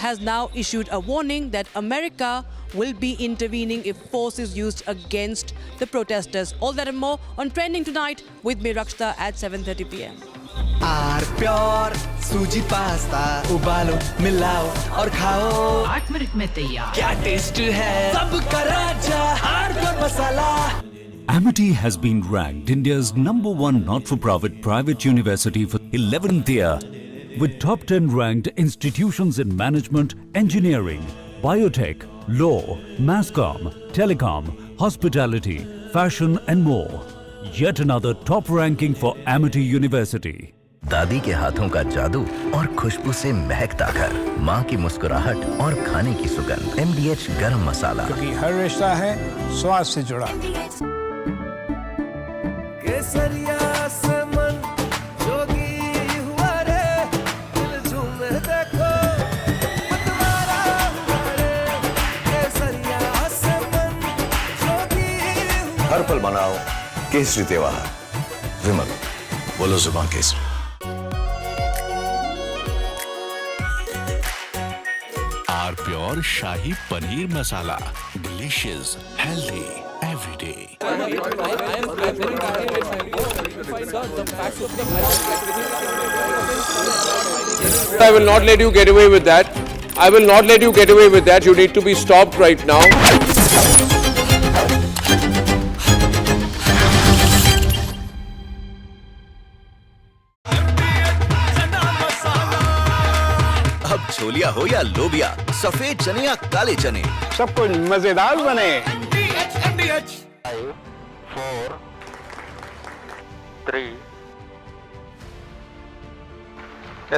has now issued a warning that America will be intervening if force is used against the protesters. All that and more on Trending Tonight with me, Rakshita, at 7:30 p.m. R pure सूजी pasta उबालो मिलाओ और खाओ 8 minute में तैयार क्या taste है सबका राजा R pure masala Amity has been ranked India's #1 not-for-profit private university for 11th year, with top 10 ranked institutions in management, engineering, biotech, law, masscom, telecom, hospitality, fashion and more. Yet another top ranking for Amity University. दादी के हाथों का जादू और खुशबू से महकता घर, माँ की मुस्कुराहट और खाने की सुगंध। MDH गरम मसाला, क्योंकि हर रिश्ता है स्वाद से जुड़ा। केसरिया से मन जोगी हुआ रे दिल झूमे देखो मतवारा हुआ रे केसरिया से मन जोगी हर पल मनाओ केसरी त्योहार। विमल बोलो जुबान केसरी। R pure shahi paneer masala, delicious, healthy every day. I will not let you get away with that. I will not let you get away with that. You need to be stopped right now. अब छोलिया हो या लोबिया, सफेद चने या काले चने, सब कुछ मजेदार बने। 4 3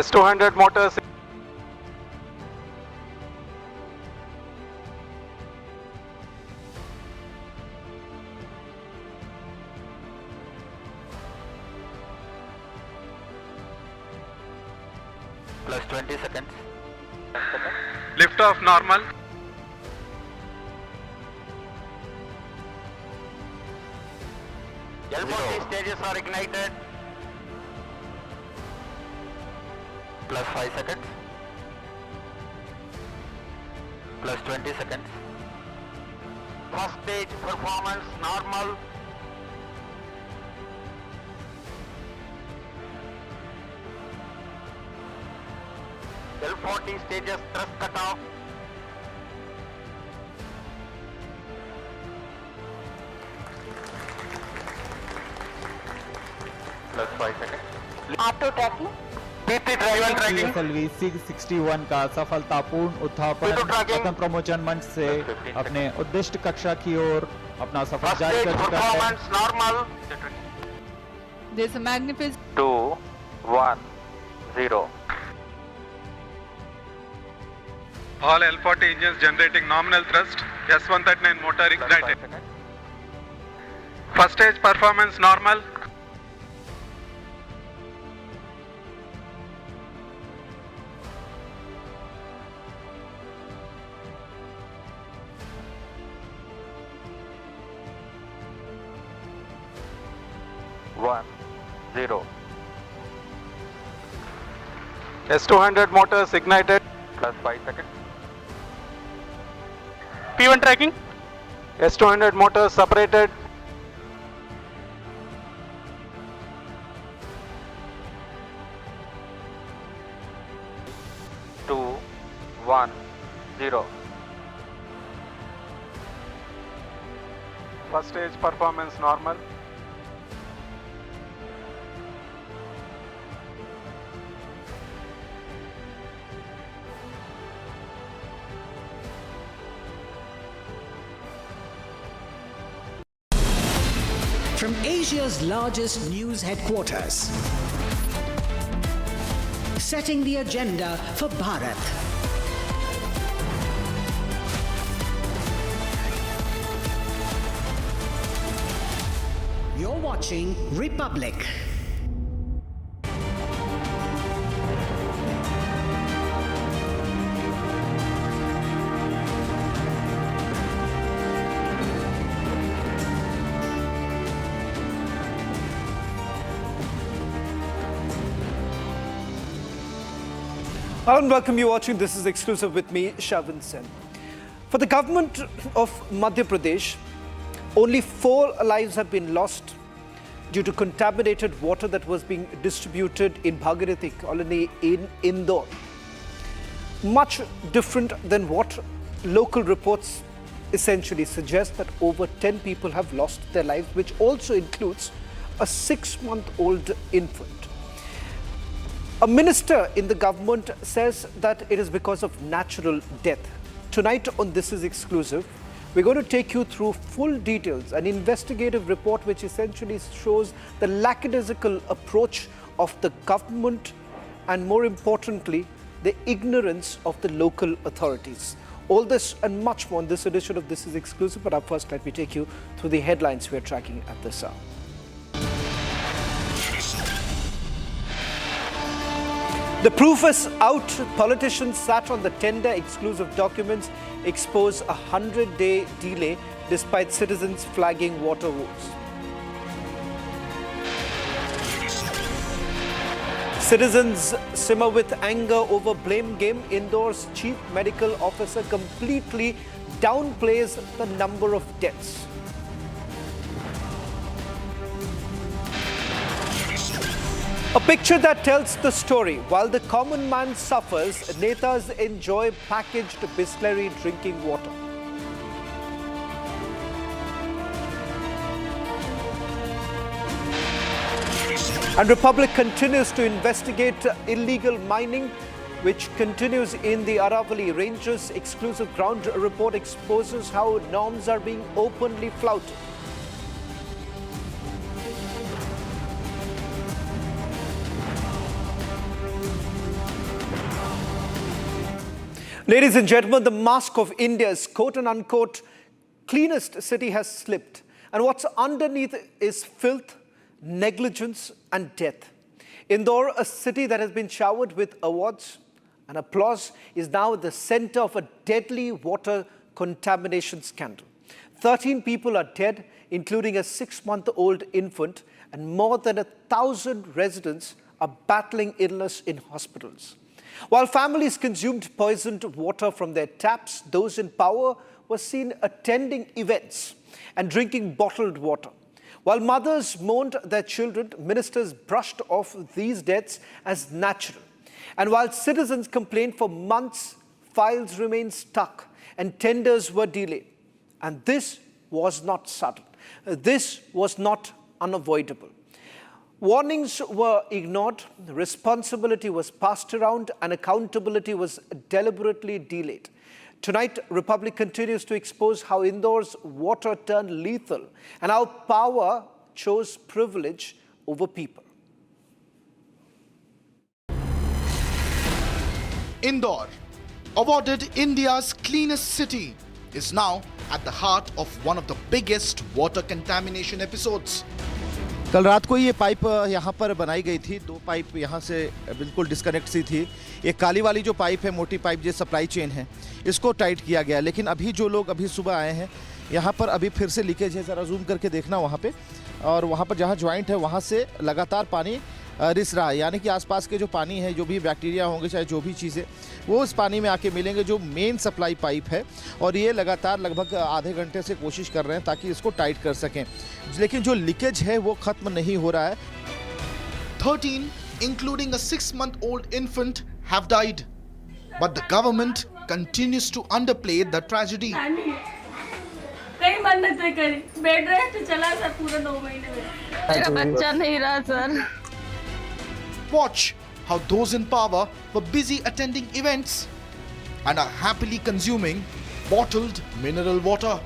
S200 motors. plus 20 seconds. Lift off normal. L40 stages are ignited. Plus 5 seconds. Plus 20 seconds. First stage performance normal. L40 stages thrust cut off. Plus 5 seconds. Auto trekking PT driver tracking. PSLV 661 का सफलतापूर्ण उत्थापन पतन प्रमोचन मंच से अपने उद्दिष्ट कक्षा की ओर अपना सफर जारी कर चुका है। Performance normal. There's a magnificent 2 1 0. All L40 engines generating nominal thrust. S139 motor ignited. First stage performance normal. One, 0. S200 motors ignited. Plus 5 seconds. P1 tracking. S200 motors separated. Two, 1, 0. First stage performance normal. From Asia's largest news headquarters, setting the agenda for Bharat. You're watching Republic. Hello and welcome. You're watching This Is Exclusive with me, Shavin Sen. For the government of Madhya Pradesh, only 4 lives have been lost due to contaminated water that was being distributed in Bhagirathi colony in Indore. Much different than what local reports essentially suggest, that over 10 people have lost their lives, which also includes a 6-month-old infant. A minister in the government says that it is because of natural death. Tonight on This Is Exclusive, we're going to take you through full details, an investigative report which essentially shows the lackadaisical approach of the government and, more importantly, the ignorance of the local authorities. All this and much more in this edition of This Is Exclusive, but up first let me take you through the headlines we're tracking at this hour. The proof is out. Politicians sat on the tender. Exclusive documents expose a 100-day delay despite citizens flagging water woes. Citizens simmer with anger over blame game. Indore's chief medical officer completely downplays the number of deaths. A picture that tells the story. While the common man suffers, netas enjoy packaged Bisleri drinking water. And Republic continues to investigate illegal mining, which continues in the Aravalli ranges. Exclusive ground report exposes how norms are being openly flouted. Ladies and gentlemen, the mask of India's quote-unquote cleanest city has slipped. And what's underneath is filth, negligence and death. Indore, a city that has been showered with awards and applause, is now at the center of a deadly water contamination scandal. 13 people are dead, including a 6-month-old infant, and more than 1,000 residents are battling illness in hospitals. While families consumed poisoned water from their taps, those in power were seen attending events and drinking bottled water. While mothers mourned their children, ministers brushed off these deaths as natural. And while citizens complained for months, files remained stuck and tenders were delayed. And this was not sudden. This was not unavoidable. Warnings were ignored, responsibility was passed around, and accountability was deliberately delayed. Tonight, Republic continues to expose how Indore's water turned lethal and how power chose privilege over people. Indore, awarded India's cleanest city, is now at the heart of one of the biggest water contamination episodes. कल रात को ये pipe यहाँ पर बनाई गई थी। 2 pipe यहाँ से बिल्कुल डिस्कनेक्ट सी थी। एक काली वाली जो पाइप है, मोटी पाइप जो सप्लाई चेन है, इसको टाइट किया गया। लेकिन अभी जो लोग अभी सुबह आए हैं, यहाँ पर अभी फिर से लीकेज है। ज़रा जूम करके देखना वहाँ पे, और वहाँ पर जहाँ ज्वाइंट है वहाँ से लगातार पानी रिस रहा है। यानी कि आसपास के जो पानी है, जो भी बैक्टीरिया होंगे, चाहे जो भी चीज़ें, वो इस पानी में आके मिलेंगे, जो मेन सप्लाई पाइप है। और ये लगातार लगभग आधे घंटे से कोशिश कर रहे हैं ताकि इसको टाइट कर सकें, लेकिन जो लीकेज है वो ख़त्म नहीं हो रहा है। 13, including a 6-month-old infant, have died. But the government continues to underplay the tragedy. कई मन्नतें करी, बेड रेस्ट चला सर पूरे 2 महीने में। मेरा बच्चा नहीं रहा sir. Watch how those in power were busy attending events and are happily consuming bottled mineral water.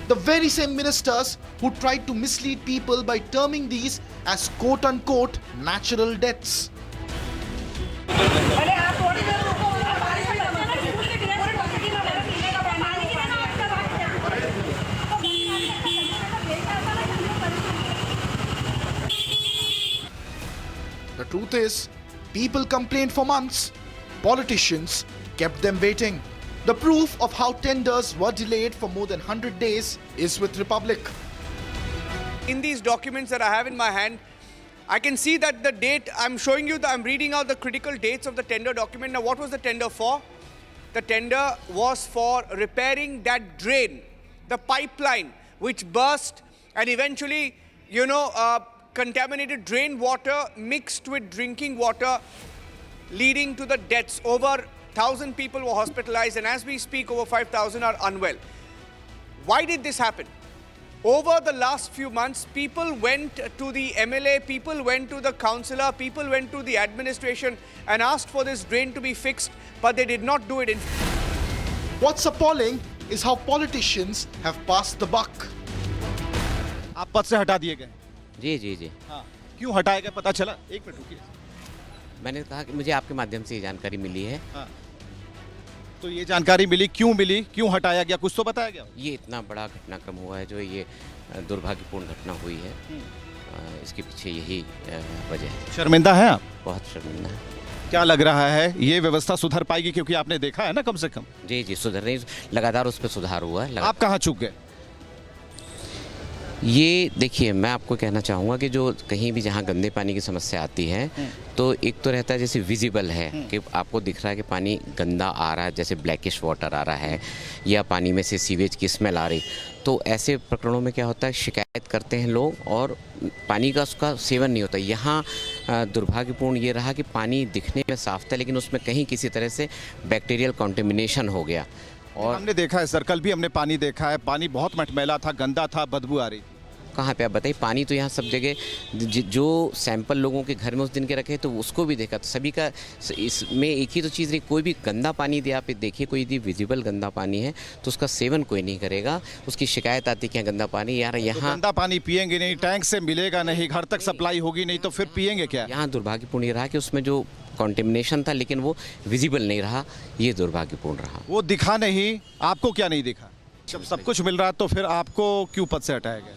The very same ministers who tried to mislead people by terming these as quote-unquote natural deaths. The truth is, people complained for months. Politicians kept them waiting. The proof of how tenders were delayed for more than 100 days is with Republic. In these documents that I have in my hand, I can see that the date, I'm showing you, I'm reading out the critical dates of the tender document. Now, what was the tender for? The tender was for repairing that drain, the pipeline, which burst and eventually, contaminated drain water mixed with drinking water, leading to the deaths. Over 1,000 people were hospitalized, and as we speak, over 5,000 are unwell. Why did this happen? Over the last few months, people went to the MLA, people went to the councillor, people went to the administration and asked for this drain to be fixed, but they did not do it. What's appalling is how politicians have passed the buck. आप पद से हटा दिए गए? जी जी जी। हाँ, क्यों हटाए गए पता चला? एक मिनट रुकिए। मैंने कहा कि मुझे आपके माध्यम से ये जानकारी मिली है। हाँ। तो ये जानकारी मिली, क्यों हटाया गया, कुछ तो बताया गया? ये इतना बड़ा घटनाक्रम हुआ है, जो ये दुर्भाग्यपूर्ण घटना हुई है, इसके पीछे यही वजह है। शर्मिंदा हैं आप? बहुत शर्मिंदा है। क्या लग रहा है, ये व्यवस्था सुधर पाएगी? क्योंकि आपने देखा है ना कम से कम। जी जी, सुधर रही, लगातार उस पर सुधार हुआ है। आप कहाँ चूक गए? ये देखिए, मैं आपको कहना चाहूँगा कि जो कहीं भी जहाँ गंदे पानी की समस्या आती है, तो एक तो रहता है जैसे विजिबल है कि आपको दिख रहा है कि पानी गंदा आ रहा है, जैसे ब्लैकिश वाटर आ रहा है या पानी में से सीवेज की स्मेल आ रही, तो ऐसे प्रकरणों में क्या होता है, शिकायत करते हैं लोग और पानी का उसका सेवन नहीं होता। यहाँ दुर्भाग्यपूर्ण ये रहा कि पानी दिखने में साफ था, लेकिन उसमें कहीं किसी तरह से बैक्टीरियल कॉन्टेमिनेशन हो गया। और हमने देखा है सर, कल भी हमने पानी देखा है, पानी बहुत मटमैला था, गंदा था, बदबू आ रही थी। कहाँ पे आप बताइए, पानी तो यहाँ सब जगह, जो सैंपल लोगों के घर में उस दिन के रखे तो उसको भी देखा, तो सभी का इसमें एक ही तो चीज़ रही, कोई भी गंदा पानी दे, आप देखिए कोई यदि विजिबल गंदा पानी है तो उसका सेवन कोई नहीं करेगा, उसकी शिकायत आती है कि गंदा पानी यार यहाँ, तो गंदा पानी पिएंगे नहीं, टैंक से मिलेगा नहीं, घर तक सप्लाई होगी नहीं, तो फिर पिएंगे क्या? यहाँ दुर्भाग्यपूर्ण ये रहा कि उसमें जो कॉन्टेमिनेशन था लेकिन वो विजिबल नहीं रहा, ये दुर्भाग्यपूर्ण रहा। वो दिखा नहीं, आपको क्या नहीं दिखा? जब सब कुछ मिल रहा तो फिर आपको क्यों पद से हटाया गया?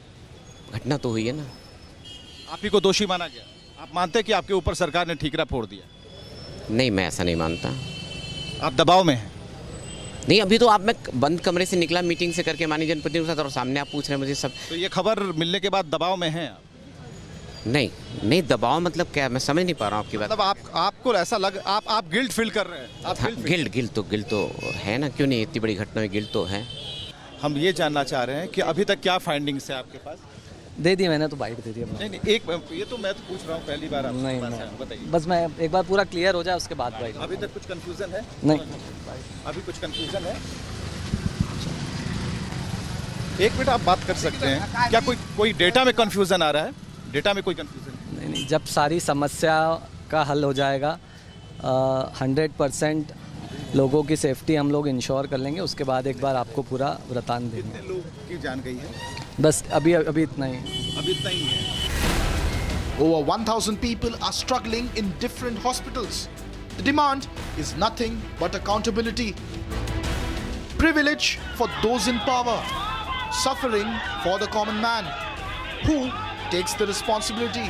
घटना तो हुई है ना। आप ही को दोषी माना गया? आप मानते हैं कि आपके ऊपर सरकार ने ठीकरा फोड़ दिया? नहीं, मैं ऐसा नहीं मानता। आप दबाव में हैं? नहीं, अभी तो मैं बंद कमरे से निकला मीटिंग से करके माननीय जनप्रतिनिधि के साथ, और सामने आप पूछ रहे हैं मुझे सब। तो ये खबर मिलने के बाद दबाव में हैं आप? नहीं, दबाव मतलब क्या, मैं समझ नहीं पा रहा हूँ आपकी बात। मतलब आपको ऐसा लग, आप गिल्ट फील कर रहे हैं? आप गिल्ट तो है ना, क्यों नहीं, इतनी बड़ी घटना में गिल्ट तो है। हम ये जानना चाह रहे हैं कि अभी तक क्या फाइंडिंग्स है आपके पास? दे दी मैंने तो, बाइट दे दी। नहीं, एक ये तो मैं तो पूछ रहा हूँ, पहली बार आपके नहीं, पास है, बताइए। बस मैं एक बार पूरा क्लियर हो जाए उसके बाद बाइट। अभी तक कुछ कंफ्यूजन है? नहीं, अभी कुछ कंफ्यूजन है? एक मिनट आप बात कर सकते हैं क्या? कोई डेटा में कंफ्यूजन आ रहा है? डेटा में कोई कंफ्यूजन? नहीं, जब सारी समस्या का हल हो जाएगा, 100% लोगों की सेफ्टी हम लोग इंश्योर कर लेंगे, उसके बाद एक बार आपको पूरा वृतांत देंगे। कितने लोग की जान गई है? बस अभी इतना ही। अभी इतना ही है। Over 1,000 people are struggling in different hospitals. The demand is nothing but accountability. Privilege for those in power. Suffering for the common man. Who takes the responsibility?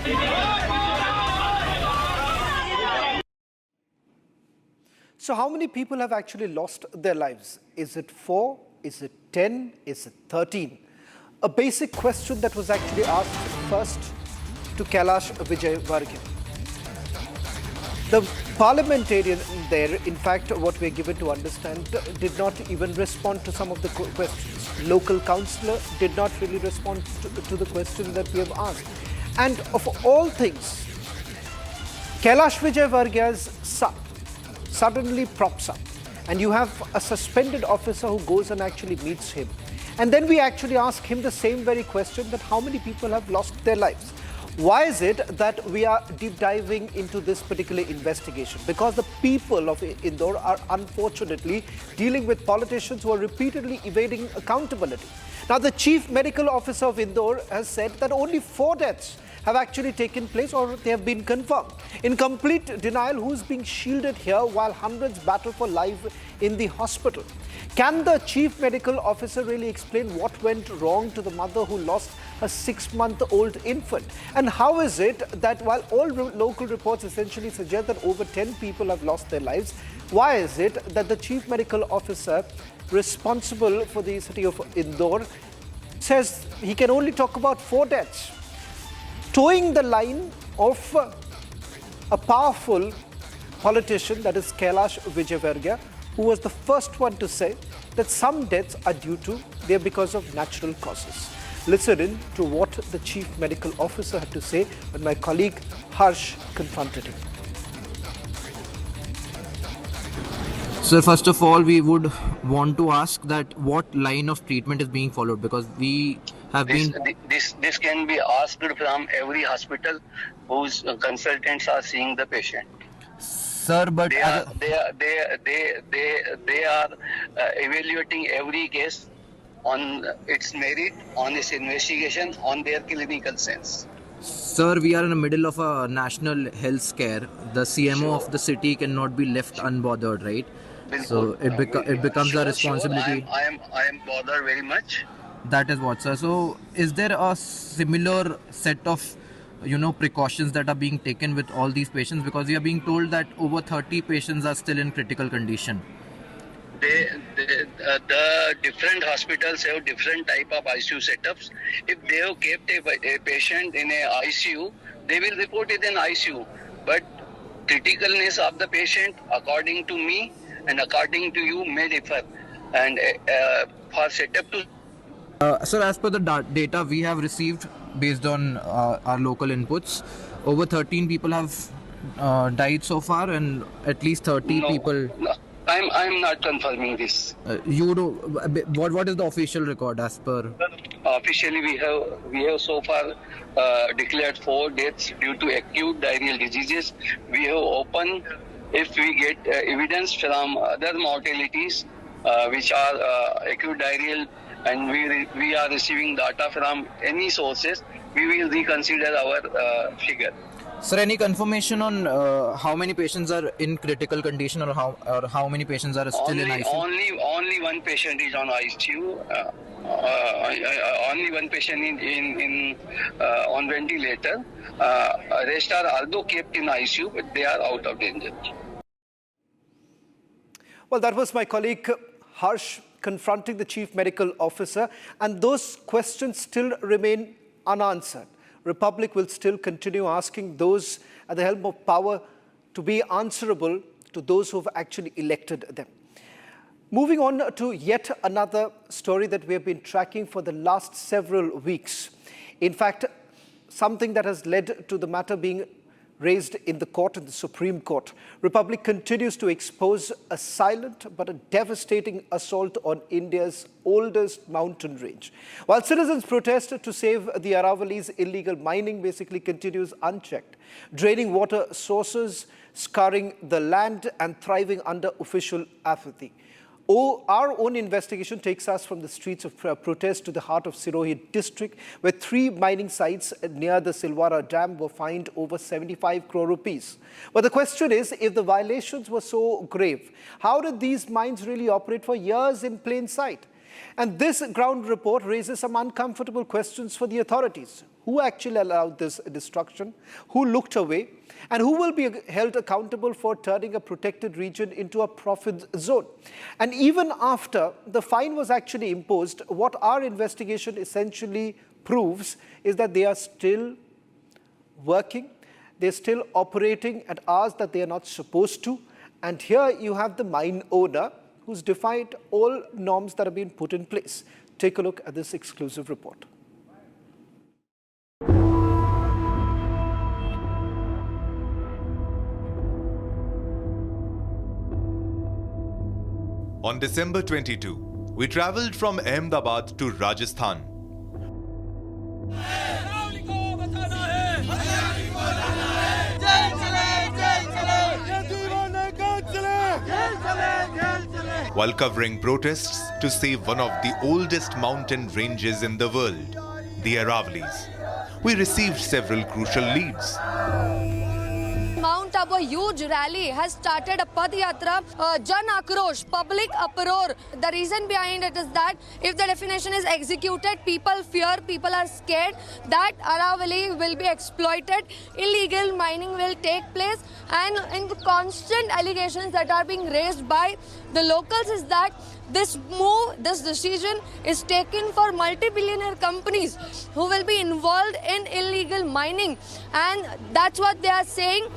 So how many people have actually lost their lives? Is it 4? Is it 10? Is it 13? A basic question that was actually asked first to Kailash Vijayvargiya. The parliamentarian there, in fact, what we're given to understand, did not even respond to some of the questions. Local councillor did not really respond to the question that we have asked. And of all things, Kailash Vijayvargiya's son suddenly props up, and you have a suspended officer who goes and actually meets him. And then we actually ask him the same very question, that how many people have lost their lives? Why is it that we are deep diving into this particular investigation? Because the people of Indore are unfortunately dealing with politicians who are repeatedly evading accountability. Now, the chief medical officer of Indore has said that only 4 deaths have actually taken place, or they have been confirmed. In complete denial, who's being shielded here while hundreds battle for life in the hospital? Can the chief medical officer really explain what went wrong to the mother who lost a 6-month-old infant? And how is it that while all local reports essentially suggest that over 10 people have lost their lives, why is it that the chief medical officer responsible for the city of Indore says he can only talk about 4 deaths? Towing the line of a powerful politician, that is Kailash Vijayvargiya, who was the first one to say that some deaths are they are because of natural causes. Listen in to what the Chief Medical Officer had to say when my colleague Harsh confronted him. Sir, first of all, we would want to ask that what line of treatment is being followed, because we have This can be asked from every hospital whose consultants are seeing the patient. Sir, but they are evaluating every case on its merit, on its investigation, on their clinical sense. Sir, we are in the middle of a national health scare. The CMO of the city cannot be left unbothered, right? So it becomes a responsibility. I am bothered very much. That is what, sir. So is there a similar set of precautions that are being taken with all these patients, because we are being told that over 30 patients are still in critical condition? The different hospitals have different type of ICU setups. If they have kept a patient in a ICU, they will report it in ICU. But criticalness of the patient, according to me and according to you, may differ. And for setup to... Sir, as per the data we have received based on our local inputs, over 13 people have died so far, and at least 30 people... No. I'm not confirming this. You do. What is the official record as per? Officially, we have so far declared 4 deaths due to acute diarrheal diseases. We have opened, if we get evidence from other mortalities which are acute diarrheal, and we are receiving data from any sources, we will reconsider our figure. Sir, any confirmation on how many patients are in critical condition, or how many patients are still in ICU? Only one patient is on ICU. Only one patient in on ventilator. Rest are although kept in ICU, but they are out of danger. Well, that was my colleague Harsh confronting the Chief Medical Officer, and those questions still remain unanswered. Republic will still continue asking those at the helm of power to be answerable to those who have actually elected them. Moving on to yet another story that we have been tracking for the last several weeks. In fact, something that has led to the matter being raised in the court, in the Supreme Court. Republic continues to expose a silent but a devastating assault on India's oldest mountain range. While citizens protest to save the Aravalli's, illegal mining basically continues unchecked, draining water sources, scarring the land and thriving under official apathy. Our own investigation takes us from the streets of protest to the heart of Sirohi district, where 3 mining sites near the Silwara Dam were fined over 75 crore rupees. But the question is, if the violations were so grave, how did these mines really operate for years in plain sight? And this ground report raises some uncomfortable questions for the authorities. Who actually allowed this destruction? Who looked away? And who will be held accountable for turning a protected region into a profit zone? And even after the fine was actually imposed, what our investigation essentially proves is that they are still working, they're still operating at hours that they are not supposed to. And here you have the mine owner who's defied all norms that have been put in place. Take a look at this exclusive report. On December 22, we travelled from Ahmedabad to Rajasthan. While covering protests to save one of the oldest mountain ranges in the world, the Aravallis, we received several crucial leads. Mount up a huge rally, has started a Pad Yatra, Jan Akrosh, public uproar. The reason behind it is that if the definition is executed, people fear, people are scared that Aravalli will be exploited, illegal mining will take place, and in the constant allegations that are being raised by the locals is that this move, this decision is taken for multi-billionaire companies who will be involved in illegal mining, and that's what they are saying.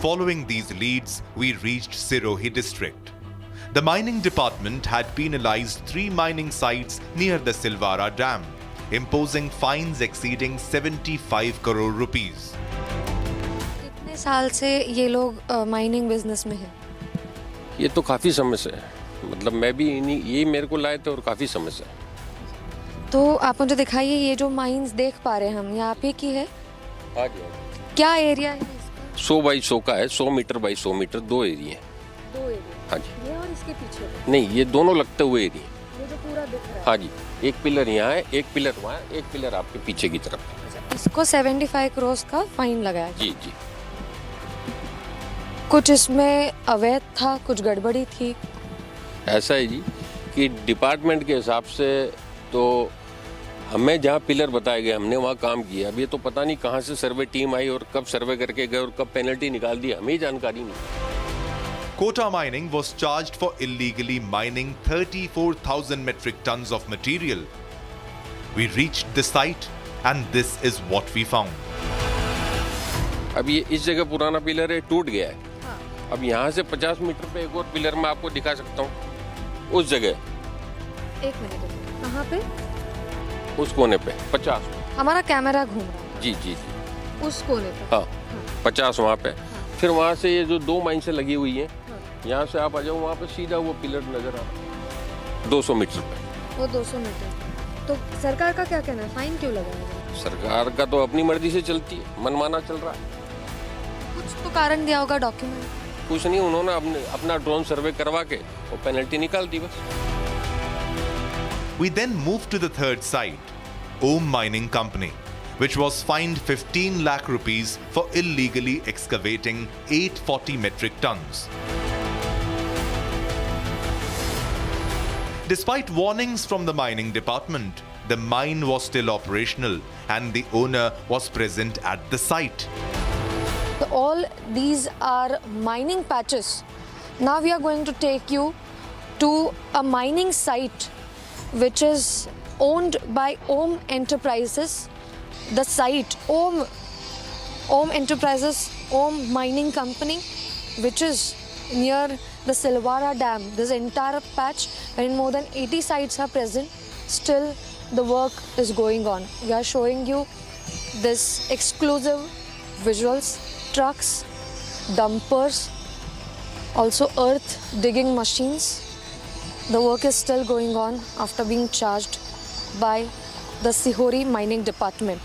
Following these leads, we reached Sirohi district. The mining department had penalized 3 mining sites near the Silvara Dam, imposing fines exceeding 75 crore rupees. कितने साल से ये लोग mining business में हैं? ये तो काफ़ी समय से है, मतलब मैं भी ये मेरे को लाए थे और काफ़ी समय से। तो आप मुझे दिखाइए, ये जो माइंस देख पा रहे हैं हम, यहाँ पे की है? हाँ जी। क्या एरिया है? 100 बाई 100 का है, 100 मीटर बाई 100 मीटर, 2 एरिया हैं। 2 एरिया? हाँ जी। ये और इसके पीछे? नहीं, ये दोनों लगते हुए एरिया। ये जो पूरा दिख रहा है? हाँ जी, एक पिलर यहाँ है, एक पिलर वहाँ है, एक पिलर आपके पीछे की तरफ। इसको 75 करोड़ का फाइन लगाया? जी जी। कुछ इसमें अवैध था, कुछ गड़बड़ी थी? ऐसा है जी कि डिपार्टमेंट के हिसाब से तो हमें जहाँ पिलर बताए गए हमने वहाँ काम किया। अब ये तो पता नहीं कहाँ से सर्वे टीम आई और कब सर्वे करके गए और कब पेनल्टी निकाल दी, हमें जानकारी नहीं। Kota Mining was charged for illegally mining 34,000 metric tons of material. We reached the site and this is what we found. अब ये इस जगह पुराना पिलर है, टूट गया है। अब यहाँ से 50 मीटर पे एक और पिलर मैं आपको दिखा सकता हूँ, उस जगह। एक मिनट, कहाँ पे? उस कोने पे 50। हमारा कैमरा घूम रहा है। जी जी जी। उस कोने पे? हाँ, 50 वहाँ पे। फिर वहाँ से ये जो 2 माइन से लगी हुई है, यहाँ से आप आ जाओ, वहाँ पे सीधा वो पिलर नजर आ रहा है 200 मीटर पे। वो 200 मीटर। तो सरकार का क्या कहना है, फाइन क्यों लगाया? सरकार का तो अपनी मर्जी से चलती है, मनमाना चल रहा है। कुछ तो कारण दिया होगा डॉक्यूमेंट? कुछ नहीं, उन्होंने अपना ड्रोन सर्वे करवा के वो पेनल्टी निकाल दी बस। We then moved to the third site, Om Mining Company, which was fined 15 lakh rupees for illegally excavating 840 metric tons. Despite warnings from the mining department, the mine was still operational and the owner was present at the site. All these are mining patches. Now we are going to take you to a mining site which is owned by Om Enterprises. The site, Om Enterprises, Om Mining Company, which is near the Silvara Dam. This entire patch wherein more than 80 sites are present. Still the work is going on. We are showing you this exclusive visuals. Trucks, dumpers, also earth digging machines. The work is still going on after being charged by the Sihori mining department.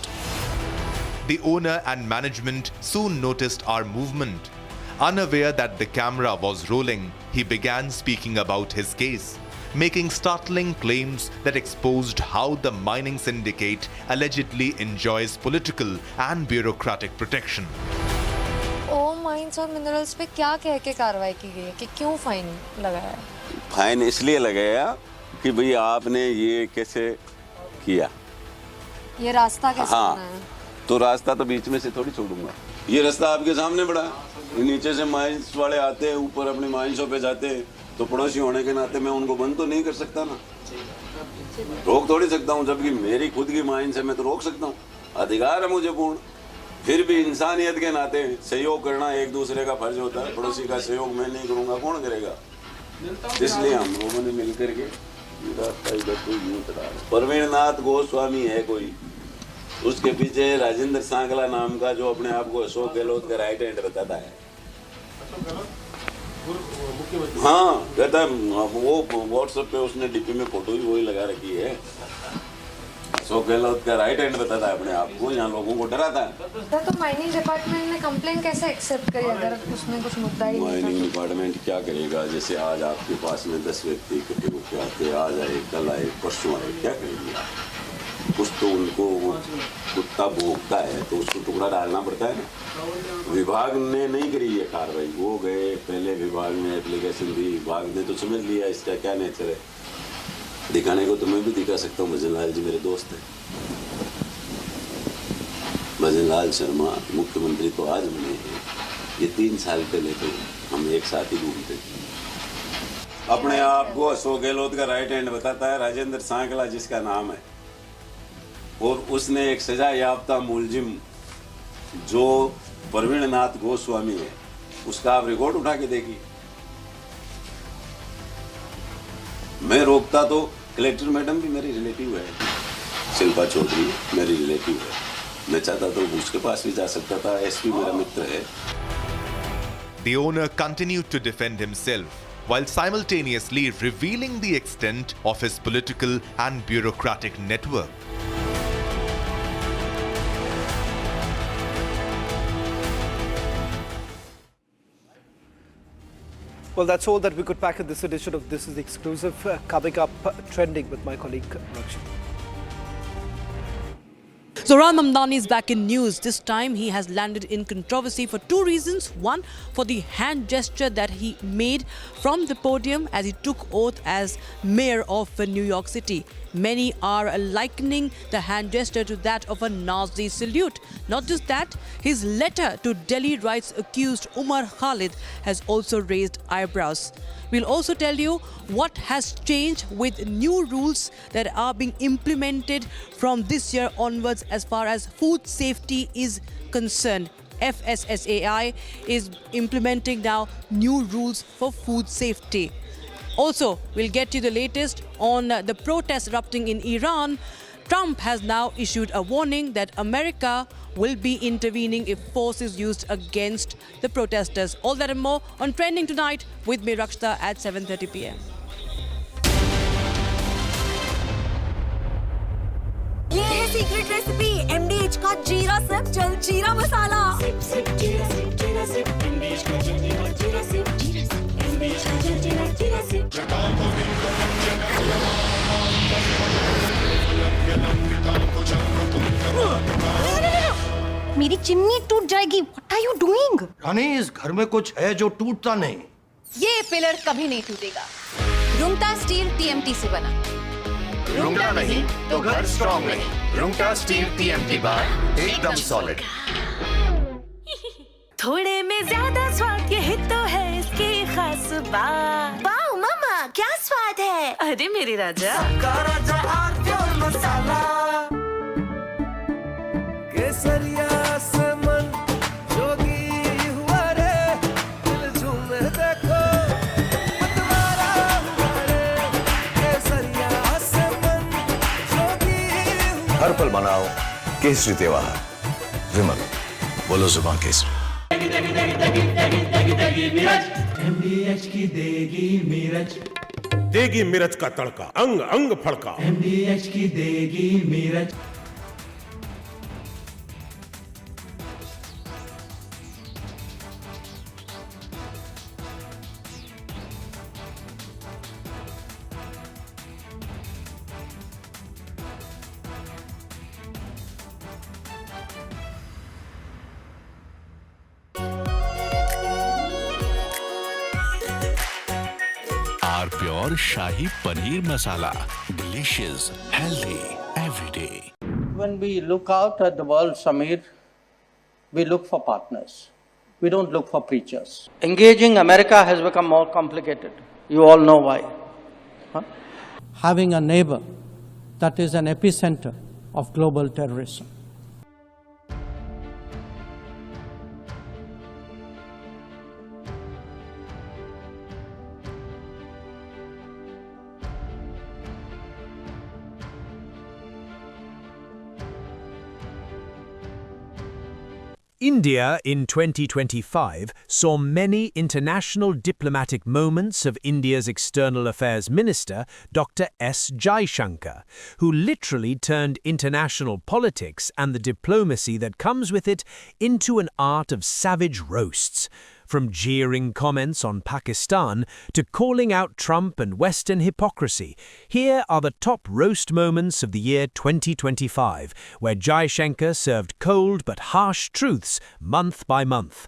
The owner and management soon noticed our movement. Unaware that the camera was rolling, he began speaking about his case, making startling claims that exposed how the mining syndicate allegedly enjoys political and bureaucratic protection. Om mines और minerals पे क्या कह के कार्रवाई की गई है कि क्यों फाइन लगाया है? फाइन इसलिए लगाया कि भाई आपने ये कैसे किया, ये रास्ता कैसे बनाया? तो रास्ता तो बीच में से थोड़ी छोड़ूंगा। ये रास्ता आपके सामने पड़ा, नीचे से माइंस वाले आते हैं, ऊपर अपनी माइंसों पे जाते हैं, तो पड़ोसी होने के नाते मैं उनको बंद तो नहीं कर सकता ना, रोक थोड़ी सकता हूँ। जबकि मेरी खुद की माइंस है, मैं तो रोक सकता हूँ, अधिकार है मुझे पूर्ण। फिर भी इंसानियत के नाते सहयोग करना एक दूसरे का फर्ज होता है। पड़ोसी का सहयोग मैं नहीं करूँगा, कौन करेगा? इसलिए हम लोगों ने मिलकर के प्रवीण नाथ गोस्वामी है कोई, उसके पीछे राजेंद्र सांगला नाम का जो अपने आप को अशोक गहलोत का राइट हैंड बताता है। हाँ, कहता है वो व्हाट्सएप पे उसने डीपी में फोटो भी वही लगा रखी है। अशोक गहलोत का राइट हैंड बताता है अपने आप को, यहाँ लोगों को डराता है। तो माइनिंग डिपार्टमेंट ने कंप्लेंट कैसे एक्सेप्ट करी अगर उसमें कुछ मुद्दा ही नहीं था? माइनिंग डिपार्टमेंट क्या करेगा? जैसे आज आपके पास में 10 व्यक्ति इकट्ठे होकर आते, आज आए, कल आए, परसों आए, क्या करेंगे? कुछ तो उनको कुत्ता भौंकता है तो उसको टुकड़ा डालना पड़ता है ना। विभाग ने नहीं करी ये कार्रवाई, वो गए पहले विभाग में एप्लीकेशन दी, विभाग ने तो समझ लिया इसका क्या नेचर है। दिखाने को तो मैं भी दिखा सकता हूँ, भजन लाल जी मेरे दोस्त हैं। भजन लाल शर्मा मुख्यमंत्री तो आज बने हैं, ये 3 साल पहले तो हम एक साथ ही घूमते थे। अपने आप को अशोक गहलोत का राइट हैंड बताता है राजेंद्र सांकला जिसका नाम है, और उसने एक सजा याफ्ता मुलजिम जो प्रवीणनाथ गोस्वामी है उसका आप रिकॉर्ड उठा के देखिए। मैं रोकता तो कलेक्टर मैडम भी मेरी रिलेटिव है, शिल्पा चौधरी मेरी रिलेटिव है, मैं चाहता तो उसके पास भी जा सकता था, एसपी मेरा मित्र है। The owner continued to defend himself while simultaneously revealing the extent of his political and bureaucratic network. Well, that's all that we could pack in this edition of This is the Exclusive. Coming up, trending with my colleague Rakshit. So Ram Mamdani is back in news. This time he has landed in controversy for 2 reasons. One, for the hand gesture that he made from the podium as he took oath as mayor of New York City. Many are likening the hand gesture to that of a Nazi salute. Not just that, his letter to Delhi rights accused Umar Khalid has also raised eyebrows. We'll also tell you what has changed with new rules that are being implemented from this year onwards as far as food safety is concerned. FSSAI is implementing now new rules for food safety. Also, we'll get you the latest on the protests erupting in Iran. Trump has now issued a warning that America will be intervening if force is used against the protesters. All that and more on Trending tonight with me, Rakshita, at 7:30 p.m. ये है secret recipe MDH का जीरा SIP जल जीरा मसाला। SIP SIP जीरा SIP जीरा SIP MDH का जल जीरा जीरा सिप MDH का जल जीरा जीरा सिप। मेरी चिमनी टूट जाएगी। What are you doing? रानी, इस घर में कुछ है जो टूटता नहीं। ये पिलर कभी नहीं टूटेगा। रुंगटा स्टील TMT से बना। रुंगटा नहीं तो घर स्ट्रॉन्ग नहीं। रुंगटा स्टील TMT बार एकदम सॉलिड। थोड़े में ज्यादा स्वाद यही तो है इसकी खास बात। वाओ मामा, क्या स्वाद है? अरे मेरे राजा। सबका राजा और मसाला। केसरिया से मन जोगी हुआ रे, दिल झूमे देखो मतवारा हुआ रे। केसरिया से मन जोगी हुआ। हर पल मनाओ केसरी त्योहार। विमल, बोलो जुबान केसरी। MDH की देगी मिर्च, देगी मिर्च का तड़का, अंग अंग फड़का। MDH की देगी मिर्च। Pure Shahi Paneer Masala. Delicious, healthy, every day. When we look out at the world, Samir, we look for partners. We don't look for preachers. Engaging America has become more complicated. You all know why. Having a neighbor that is an epicenter of global terrorism. India in 2025 saw many international diplomatic moments of India's External Affairs Minister, Dr. S. Jaishankar, who literally turned international politics and the diplomacy that comes with it into an art of savage roasts. from jeering comments on Pakistan to calling out Trump and Western hypocrisy, here are the top roast moments of the year 2025, where Jaishankar served cold but harsh truths month by month.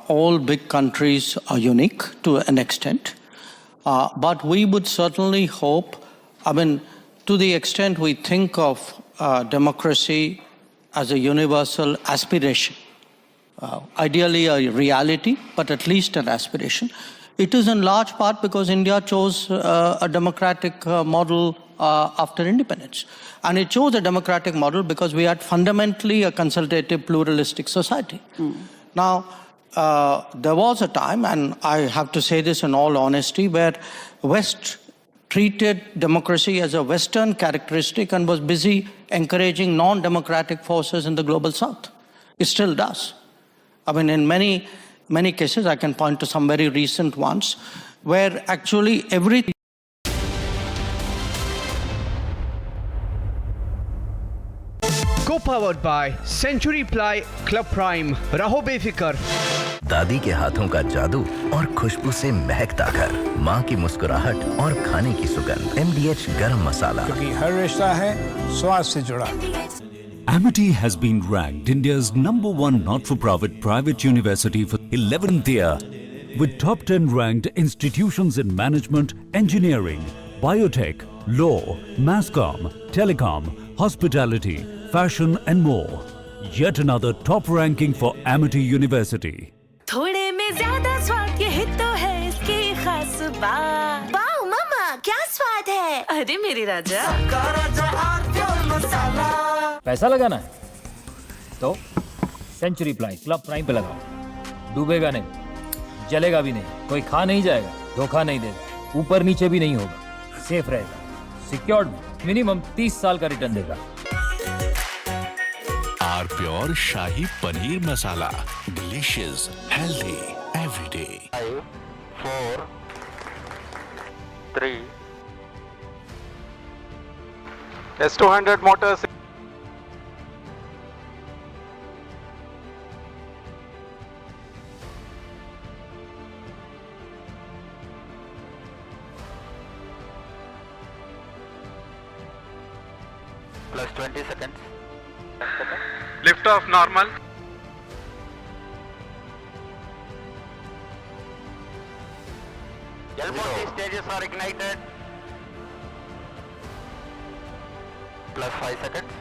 All big countries are unique to an extent, but we would certainly hope, to the extent we think of democracy as a universal aspiration, ideally a reality, but at least an aspiration. It is in large part because India chose a democratic model after independence. And it chose a democratic model because we had fundamentally a consultative, pluralistic society. Now, there was a time, and I have to say this in all honesty, where West treated democracy as a Western characteristic and was busy encouraging non-democratic forces in the global South. It still does. In many cases, I can point to some very recent ones, where actually everything. Co-powered by Century Ply Club Prime. रहो बेफिक्र। दादी के हाथों का जादू और खुशबू से महकता घर, माँ की मुस्कुराहट और खाने की सुगंध। MDH गरम मसाला, क्योंकि हर रिश्ता है स्वाद से जुड़ा। Amity has been ranked India's #1 not-for-profit private university for 11th year, with top 10 ranked institutions in management, engineering, biotech, law, mass comm, telecom, hospitality, fashion and more. Yet another top ranking for Amity University. थोड़े में ज्यादा स्वाद, यही तो है इसकी खास बात। वाओ मामा, क्या स्वाद है? अरे मेरे राजा, पैसा लगाना है तो सेंचुरी प्लाई क्लब प्राइम पे लगाओ। डूबेगा नहीं, जलेगा भी नहीं, कोई खा नहीं जाएगा, धोखा नहीं देगा, ऊपर नीचे भी नहीं होगा, सेफ रहेगा, सिक्योर्ड, मिनिमम 30 साल का रिटर्न देगा। R pure shahi paneer masala, delicious, healthy, everyday. 5, 4, 3. S200 motors. Plus 20 seconds. Lift off normal. L40 stages are ignited. Plus 5 seconds.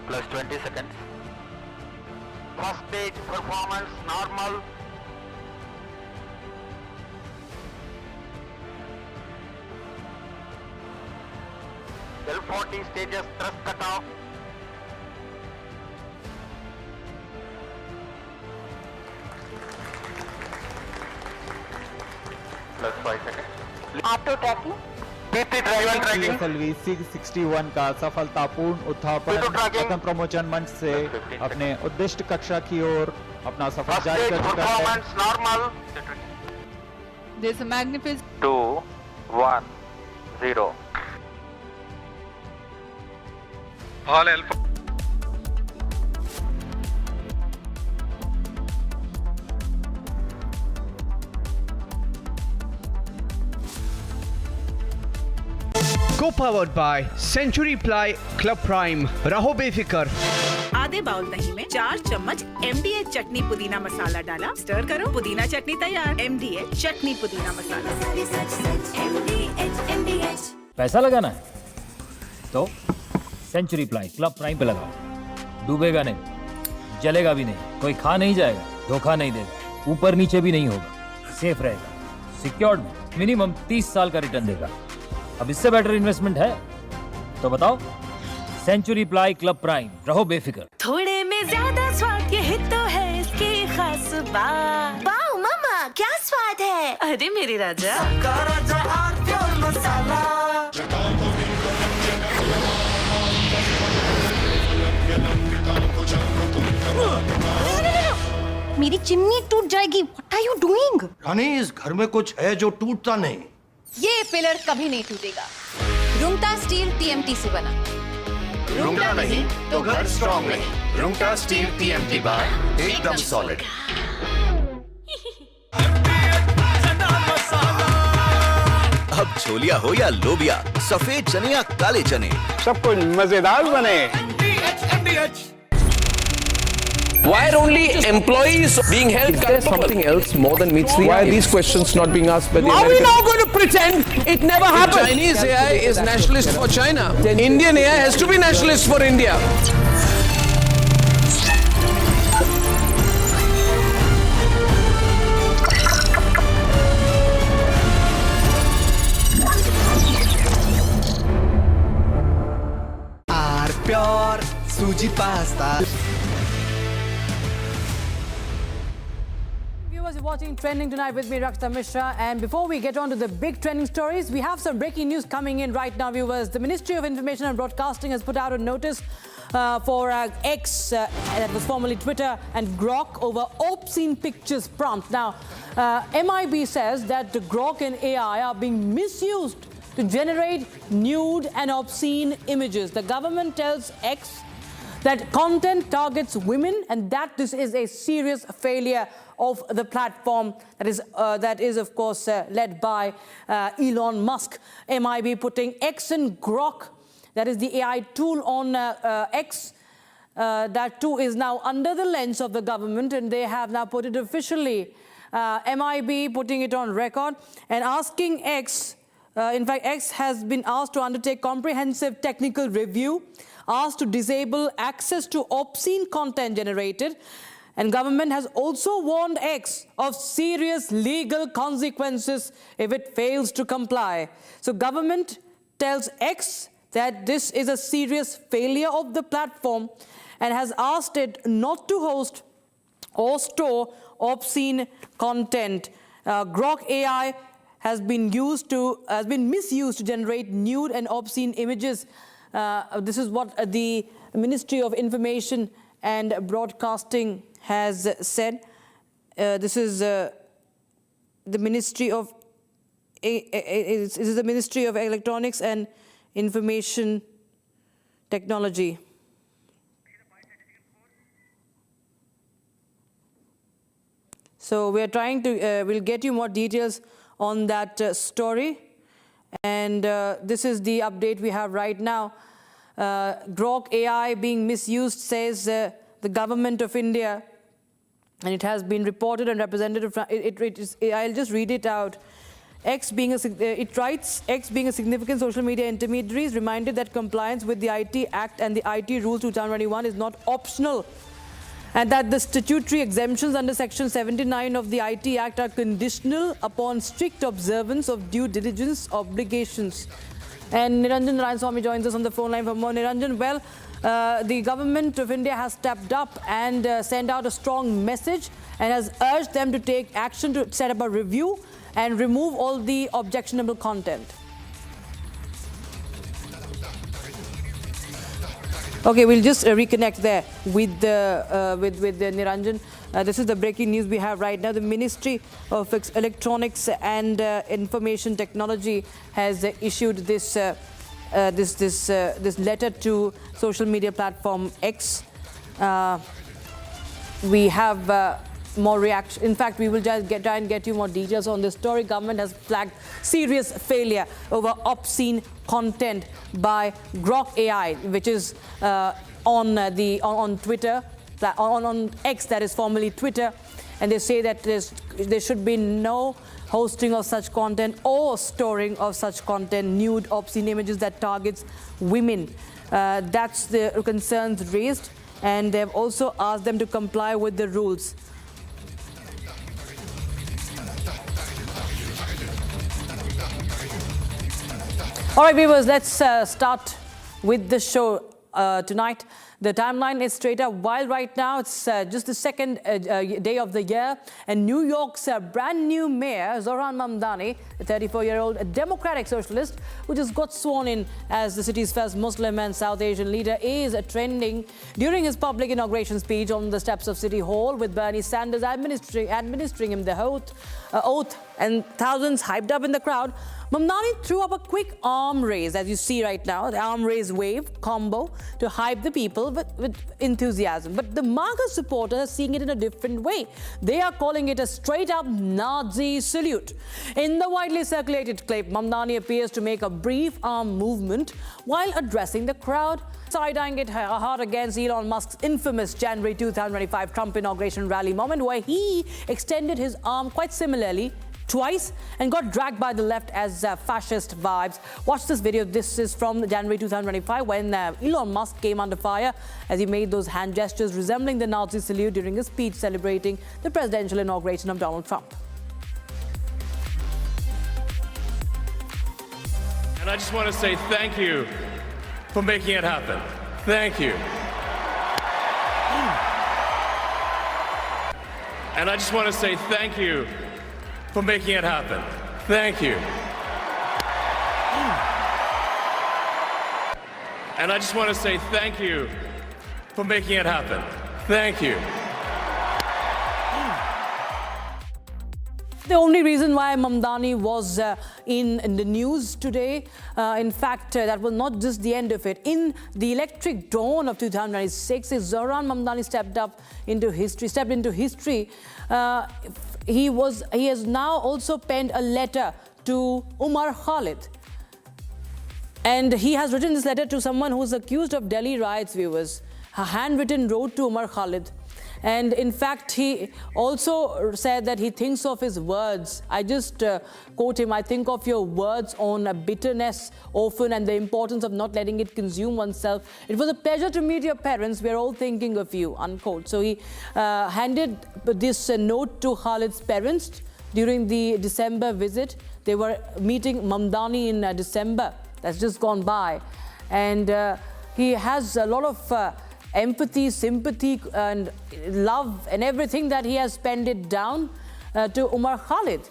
Plus 20 seconds. First stage performance normal. L40 stages thrust cut off. Plus 5 seconds. Auto tracking. PT driver tracking. SLV 661 का सफलतापूर्ण उत्थापन प्रथम प्रमोचन मंच से अपने उद्दिष्ट कक्षा की ओर अपना सफर जारी कर चुका है। Normal. There's a magnificent 2, 1, 0. All L4. Co-powered by Century Ply Club Prime. रहो बेफिक्र। आधे बाउल दही में 4 चम्मच MDH चटनी पुदीना मसाला डाला, स्टर करो, पुदीना चटनी तैयार। MDH चटनी पुदीना मसाला। पैसा लगाना है तो सेंचुरी प्लाई क्लब प्राइम पे लगाओ। डूबेगा नहीं, जलेगा भी नहीं, कोई खा नहीं जाएगा, धोखा नहीं देगा, ऊपर नीचे भी नहीं होगा, सेफ रहेगा, सिक्योर्ड, मिनिमम 30 साल का रिटर्न देगा। अब इससे बेटर इन्वेस्टमेंट है तो बताओ। सेंचुरी प्लाई क्लब प्राइम, रहो बेफिक्र। थोड़े में ज्यादा स्वाद, यही तो है इसकी खास बात। वाओ मामा, क्या स्वाद है? अरे मेरे राजा, मेरी चिमनी टूट जाएगी। What are you doing? रानी, इस घर में कुछ है जो टूटता नहीं। ये पिलर कभी नहीं टूटेगा। रुंगटा स्टील TMT से बना। रुंगटा नहीं तो घर स्ट्रॉन्ग नहीं। रुंगटा स्टील टीएमटी बार एकदम सॉलिड। अब छोलिया हो या लोबिया, सफेद चने या काले चने, सब कुछ मजेदार बने। Why are only employees being held accountable? Is there something else more than meets the eye? Why are these questions not being asked by the Americans? Are we now going to pretend it never happened? Chinese AI is nationalist for China. Indian AI has to be nationalist for India. Pure Suji pasta. Viewers, you're watching Trending Tonight with me, Rakshita Mishra. And before we get on to the big trending stories, we have some breaking news coming in right now, viewers. The Ministry of Information and Broadcasting has put out a notice for X, that was formerly Twitter, and Grok over obscene pictures prompt. Now, MIB says that the Grok and AI are being misused to generate nude and obscene images. The government tells X that content targets women and that this is a serious failure of the platform that is of course led by Elon Musk. MIB putting X and Grok, that is the AI tool on X, that too is now under the lens of the government, and they have now put it officially. MIB putting it on record and asking X, in fact, X has been asked to undertake comprehensive technical review, asked to disable access to obscene content generated, and government has also warned X of serious legal consequences if it fails to comply. So government tells X that this is a serious failure of the platform and has asked it not to host or store obscene content. Grok AI has been misused to generate nude and obscene images. This is what the Ministry of Information and Broadcasting has said. This is the Ministry of Electronics and Information Technology. So we are trying to, we'll get you more details on that story. And this is the update we have right now. Grok AI being misused, says the government of India, and it has been reported and represented. I'll just read it out. It writes, X being a significant social media intermediary is reminded that compliance with the IT Act and the IT Rules 2021 is not optional, and that the statutory exemptions under Section 79 of the IT Act are conditional upon strict observance of due diligence obligations. And Niranjan Narayan joins us on the phone line for more. Niranjan, well, the government of India has stepped up and sent out a strong message and has urged them to take action to set up a review and remove all the objectionable content. Okay, we'll just reconnect there with Niranjan. This is the breaking news we have right now. The Ministry of Electronics and Information Technology has issued this letter to social media platform X. We have more reaction. In fact, we will just try and get you more details on this story. Government has flagged serious failure over obscene content by Grok AI, which is on Twitter, on X, that is formerly Twitter, and they say that there should be no hosting of such content or storing of such content, nude, obscene images that targets women. That's the concerns raised, and they've also asked them to comply with the rules. All right, viewers, let's start with the show tonight. The timeline is straight up wild right now. It's just the second day of the year, and New York's brand new mayor, Zohran Mamdani, a 34-year-old Democratic socialist who just got sworn in as the city's first Muslim and South Asian leader, is trending during his public inauguration speech on the steps of City Hall, with Bernie Sanders administering him the oath and thousands hyped up in the crowd, Mamdani threw up a quick arm raise, as you see right now, the arm raise wave combo to hype the people with enthusiasm. But the MAGA supporters are seeing it in a different way. They are calling it a straight-up Nazi salute. In the widely circulated clip, Mamdani appears to make a brief arm movement while addressing the crowd, side-eyeing it hard against Elon Musk's infamous January 2025 Trump inauguration rally moment, where he extended his arm quite similarly twice and got dragged by the left as fascist vibes. Watch this video. This is from January 2025 when Elon Musk came under fire as he made those hand gestures resembling the Nazi salute during a speech celebrating the presidential inauguration of Donald Trump. And I just want to say thank you for making it happen. Thank you. And I just want to say thank you for making it happen. Thank you. And I just want to say thank you for making it happen. Thank you. The only reason why Mamdani was in the news today, in fact, that was not just the end of it. In the electric dawn of 2026, is Zohran Mamdani stepped into history. He has now also penned a letter to Umar Khalid. And he has written this letter to someone who is accused of Delhi riots, viewers. A handwritten note to Umar Khalid. And in fact, he also said that he thinks of his words. I just quote him, "I think of your words on bitterness often and the importance of not letting it consume oneself. It was a pleasure to meet your parents. We're all thinking of you," unquote. So he handed this note to Khalid's parents during the December visit. They were meeting Mamdani in December. That's just gone by. And he has a lot of empathy, sympathy, and love, and everything that he has spent it down to Umar Khalid.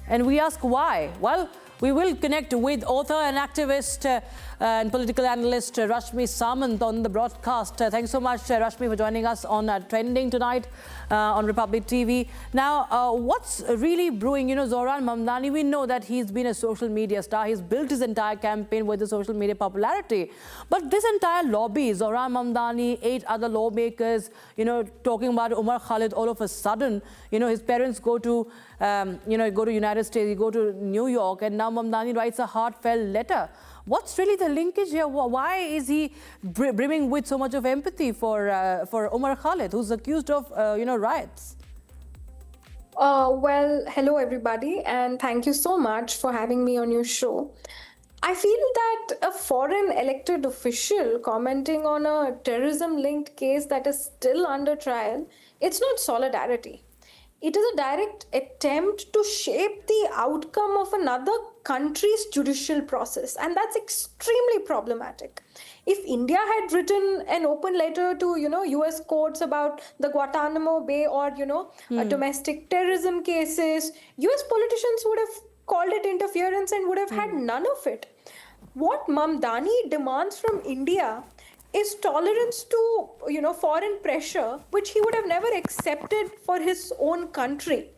And we ask why? Well, we will connect with author and activist and political analyst Rashmi Samant on the broadcast. Thanks so much, Rashmi, for joining us on Trending tonight on Republic TV. Now, what's really brewing? You know, Zohran Mamdani, we know that he's been a social media star. He's built his entire campaign with the social media popularity. But this entire lobby, Zohran Mamdani, 8 other lawmakers, you know, talking about Umar Khalid, all of a sudden, you know, his parents go to United States, he go to New York, and now Mamdani writes a heartfelt letter. What's really the linkage here? Why is he brimming with so much of empathy for Umar Khalid, who's accused of, riots? Well, hello everybody, and thank you so much for having me on your show. I feel that a foreign elected official commenting on a terrorism-linked case that is still under trial, it's not solidarity. It is a direct attempt to shape the outcome of another country's judicial process, and that's extremely problematic. If India had written an open letter to, US courts about the Guantanamo Bay or, domestic terrorism cases, US politicians would have called it interference and would have had none of it. What Mamdani demands from India is tolerance to, foreign pressure, which he would have never accepted for his own country.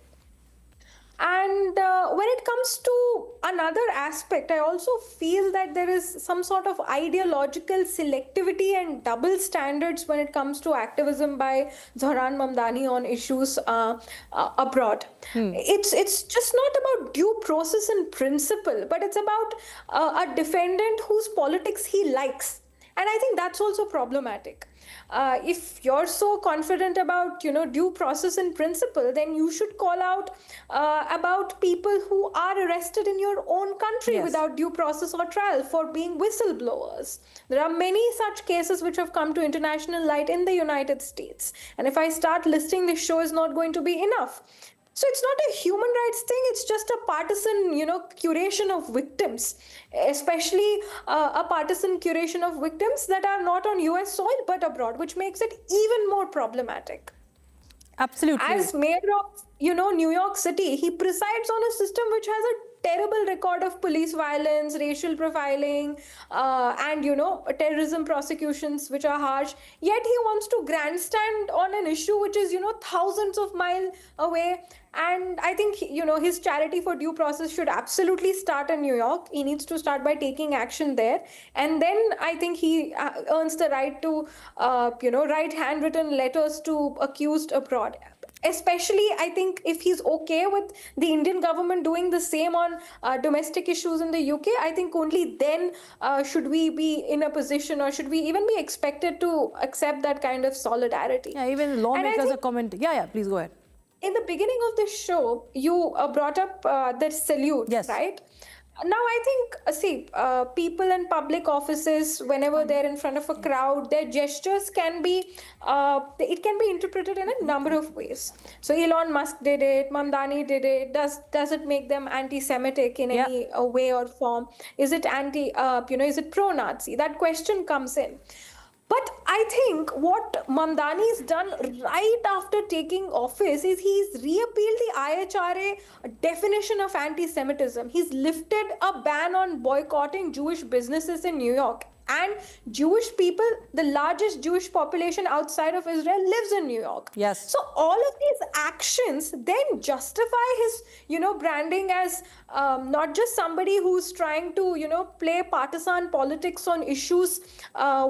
And when it comes to another aspect, I also feel that there is some sort of ideological selectivity and double standards when it comes to activism by Zohran Mamdani on issues abroad. It's just not about due process and principle, but it's about a defendant whose politics he likes. And I think that's also problematic. If you're so confident about, due process and principle, then you should call out about people who are arrested in your own country without due process or trial for being whistleblowers. There are many such cases which have come to international light in the United States. And if I start listing, this show is not going to be enough. So it's not a human rights thing, it's just a partisan, curation of victims, especially a partisan curation of victims that are not on US soil but abroad, which makes it even more problematic. Absolutely. As mayor of, New York City, he presides on a system which has a terrible record of police violence, racial profiling, and, terrorism prosecutions, which are harsh. Yet he wants to grandstand on an issue which is, thousands of miles away And I think, his charity for due process should absolutely start in New York. He needs to start by taking action there. And then I think he earns the right to, write handwritten letters to accused abroad. Especially, I think, if he's okay with the Indian government doing the same on domestic issues in the UK, I think only then should we be in a position, or should we even be expected to accept that kind of solidarity. Yeah, even lawmakers are commenting. Yeah, please go ahead. In the beginning of the show, you brought up the salute, right? Now, I think, people in public offices, whenever they're in front of a crowd, their gestures can be, it can be interpreted in a number of ways. So Elon Musk did it, Mamdani did it. Does it make them anti-Semitic in any way or form? Is it is it pro-Nazi? That question comes in. But I think what Mamdani's done right after taking office is he's reappealed the IHRA definition of anti-Semitism. He's lifted a ban on boycotting Jewish businesses in New York. And Jewish people, the largest Jewish population outside of Israel, lives in New York. Yes. So all of these actions then justify his, branding as not just somebody who's trying to, play partisan politics on issues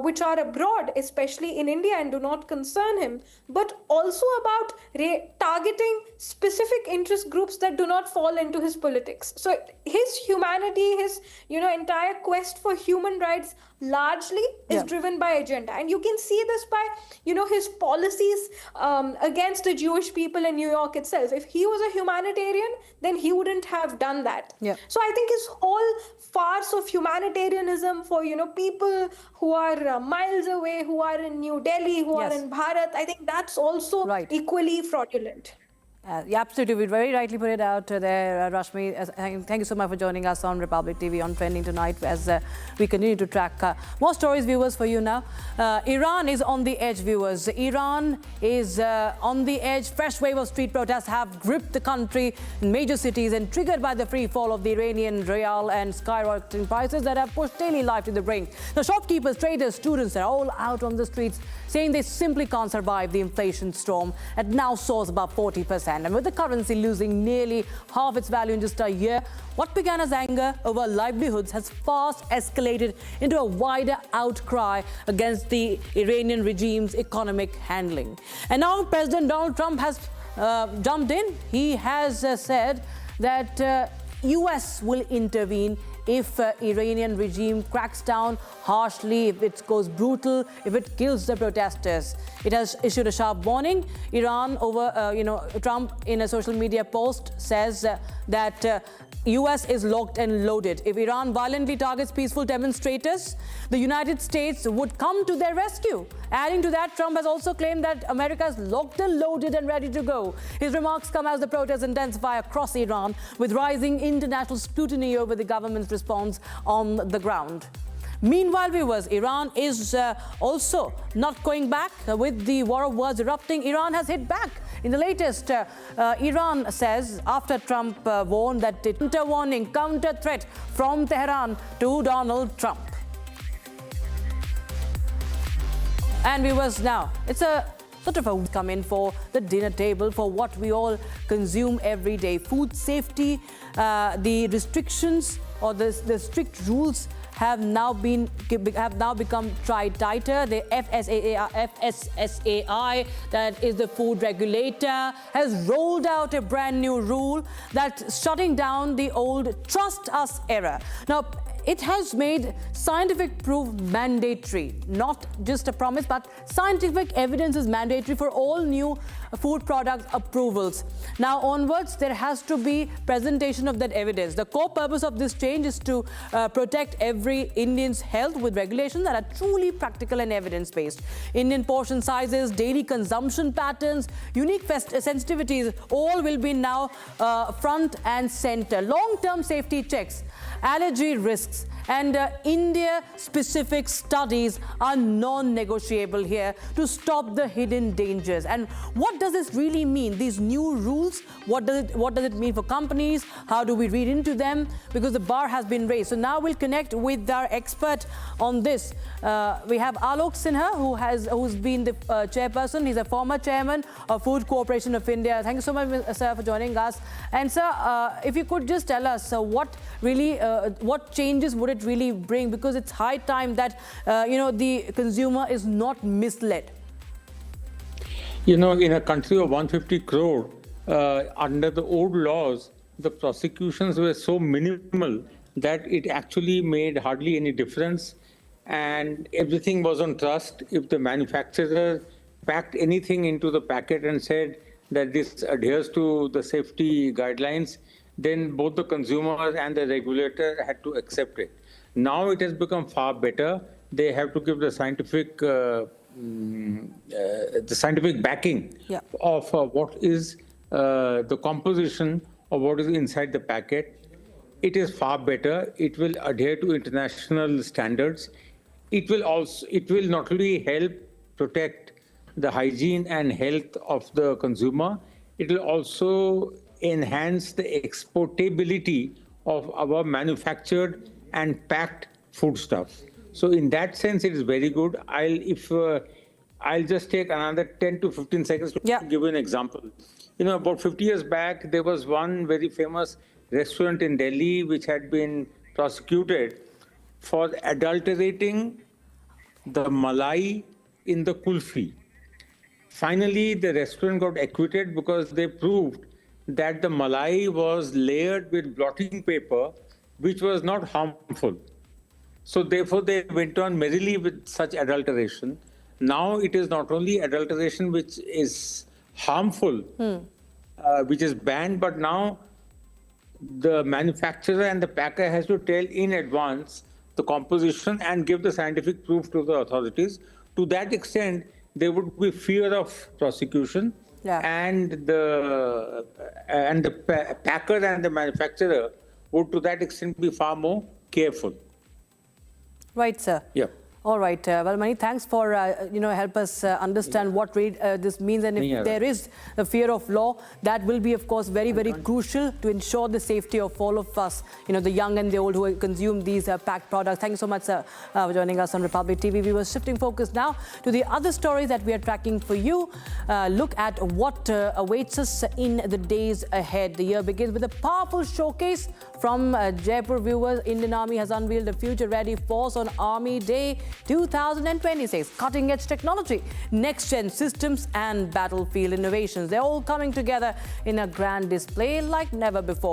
which are abroad, especially in India, and do not concern him, but also about targeting specific interest groups that do not fall into his politics. So his humanity, his, entire quest for human rights largely is driven by agenda. And you can see this by, his policies against the Jewish people in New York itself. If he was a humanitarian, then he wouldn't have done that. So I think his whole farce of humanitarianism for, people who are miles away, who are in New Delhi, who are in Bharat, I think that's also equally fraudulent. Yeah, absolutely. We very rightly put it out there, Rashmi. Thank you so much for joining us on Republic TV on Trending tonight as we continue to track more stories, viewers, for you now. Iran is on the edge, viewers. Iran is on the edge. Fresh wave of street protests have gripped the country in major cities and triggered by the free fall of the Iranian rial and skyrocketing prices that have pushed daily life to the brink. The shopkeepers, traders, students are all out on the streets saying they simply can't survive the inflation storm that now soars above 40%. And with the currency losing nearly half its value in just a year, what began as anger over livelihoods has fast escalated into a wider outcry against the Iranian regime's economic handling. And now President Donald Trump has jumped in. He has said that US will intervene if Iranian regime cracks down harshly, if it goes brutal, if it kills the protesters. It has issued a sharp warning. Iran Trump in a social media post says that US is locked and loaded. If Iran violently targets peaceful demonstrators, the United States would come to their rescue. Adding to that, Trump has also claimed that America is locked and loaded and ready to go. His remarks come as the protests intensify across Iran, with rising international scrutiny over the government's response on the ground. Meanwhile, viewers, Iran is also not going back. With the war of words erupting, Iran has hit back. In the latest, Iran says, after Trump warned that it counter-warning, counter-threat from Tehran to Donald Trump. And viewers, now, it's a sort of a come in for the dinner table for what we all consume every day. Food safety, the restrictions or the strict rules have now become tried tighter. The FSSAI, that is the food regulator, has rolled out a brand new rule that's shutting down the old trust us era. Now, it has made scientific proof mandatory, not just a promise, but scientific evidence is mandatory for all new food product approvals. Now onwards, there has to be presentation of that evidence. The core purpose of this change is to protect every Indian's health with regulations that are truly practical and evidence-based. Indian portion sizes, daily consumption patterns, unique sensitivities, all will be now front and center. Long-term safety checks, allergy risks, and India-specific studies are non-negotiable here to stop the hidden dangers. And what does this really mean? These new rules, what does it mean for companies? How do we read into them? Because the bar has been raised. So now we'll connect with our expert on this. We have Alok Sinha, who's been the chairperson. He's a former chairman of Food Corporation of India. Thank you so much, sir, for joining us. And sir, if you could just tell us what changes would it really bring? Because it's high time that the consumer is not misled. In a country of 150 crore, under the old laws, the prosecutions were so minimal that it actually made hardly any difference, and everything was on trust. If the manufacturer packed anything into the packet and said that this adheres to the safety guidelines, then both the consumer and the regulator had to accept it. Now it has become far better. They have to give the scientific backing of what is the composition of what is inside the packet. It is far better. It will adhere to international standards. It will not only help protect the hygiene and health of the consumer, it will also enhance the exportability of our manufactured and packed foodstuffs. So in that sense, it is very good. I'll just take another 10 to 15 seconds to give you an example. About 50 years back, there was one very famous restaurant in Delhi which had been prosecuted for adulterating the malai in the kulfi. Finally, the restaurant got acquitted because they proved that the malai was layered with blotting paper, which was not harmful. So therefore, they went on merrily with such adulteration. Now it is not only adulteration which is harmful, which is banned, but now the manufacturer and the packer has to tell in advance the composition and give the scientific proof to the authorities. To that extent, there would be fear of prosecution, and the packer and the manufacturer would, to that extent, be far more careful. Right, sir. Yeah. All right. Well, many thanks for help us understand what this means, and if there is a fear of law, that will be, of course, very, very crucial to ensure the safety of all of us, the young and the old who consume these packed products. Thank you so much, sir, for joining us on Republic TV. We were shifting focus now to the other stories that we are tracking for you. Look at what awaits us in the days ahead. The year begins with a powerful showcase from Jaipur viewers. Indian Army has unveiled a future-ready force on Army Day 2026. Cutting-edge technology, next-gen systems and battlefield innovations. They're all coming together in a grand display like never before.